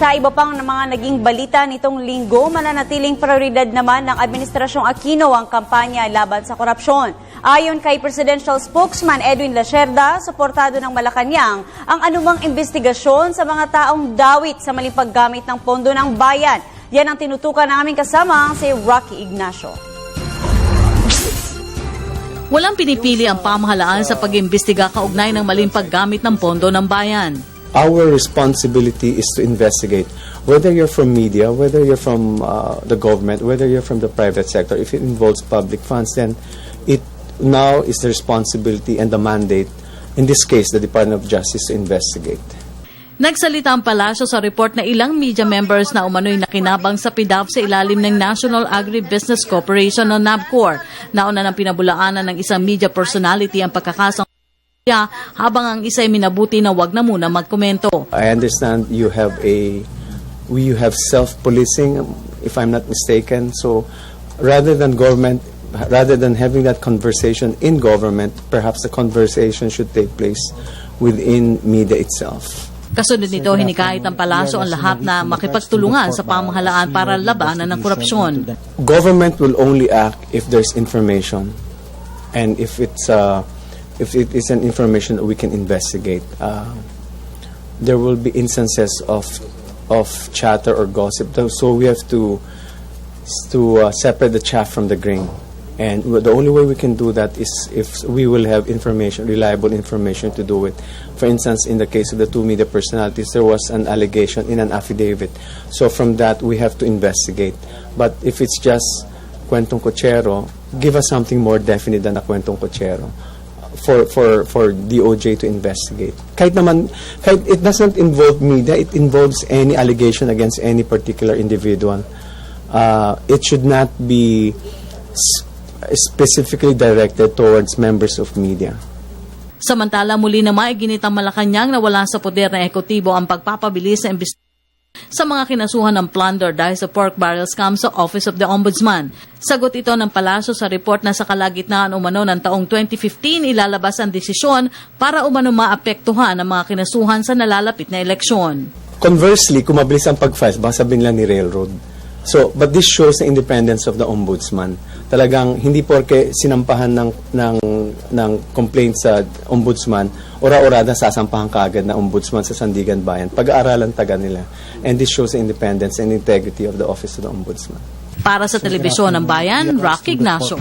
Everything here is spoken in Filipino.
Sa iba pang mga naging balita nitong linggo, mananatiling prioridad naman ng Administrasyong Aquino ang kampanya laban sa korupsyon. Ayon kay Presidential Spokesman Edwin Lacerda, suportado ng Malacanang ang anumang investigasyon sa mga taong dawit sa maling paggamit ng pondo ng bayan. Yan ang tinutukan naming kasama si Rocky Ignacio. Walang pinipili ang pamahalaan sa pag-imbestiga kaugnay ng maling paggamit ng pondo ng bayan. Our responsibility is to investigate. Whether you're from media, whether you're from the government, whether you're from the private sector, if it involves public funds, then it now is the responsibility and the mandate, in this case, the Department of Justice, to investigate. Nagsalita ang palasyo sa report na ilang media members na umano'y nakinabang sa PDAP sa ilalim ng National Agribusiness Corporation o NABCOR. Nauna ng pinabulaanan ng isang media personality ang pagkakasang habang ang isa'y minabuti na wag na muna magkomento. I understand you have self-policing, if I'm not mistaken. So rather than having that conversation in government, perhaps the conversation should take place within media itself. Kasunod nito, hinikayat ng palasyo ang lahat na makipagtulungan sa pamahalaan para labanan ng korupsyon. Government will only act if there's information, and if it is an information that we can investigate. There will be instances of chatter or gossip, so we have to separate the chaff from the grain. And the only way we can do that is if we will have information, reliable information to do it. For instance, in the case of the two media personalities, there was an allegation in an affidavit. So from that, we have to investigate. But if it's just kwentong kutsero, give us something more definite than a kwentong kutsero for DOJ to investigate. Kahit it doesn't involve media, it involves any allegation against any particular individual. It should not be specifically directed towards members of media. Samantala, muli naman iginit ang Malacanang na wala sa poder na ekotibo ang pagpapabilis sa imbestigasyon sa mga kinasuhan ng plunder dahil sa pork barrel scam sa Office of the Ombudsman. Sagot ito ng palasyo sa report na sa kalagitnaan umano ng taong 2015 ilalabas ang desisyon para umano maapektuhan ang mga kinasuhan sa nalalapit na eleksyon. Conversely, kung mabilis ang pag-file, baka sabihin lang ni Railroad. So, but this shows the independence of the Ombudsman. Talagang hindi porke sinampahan ng complaint sa Ombudsman, ora-orada sasampahan kaagad na Ombudsman sa Sandigan Bayan. Pag-aaralan taga nila. And this shows the independence and integrity of the Office of the Ombudsman. Para sa Telebisyon ng Bayan, Rocky Ignacio.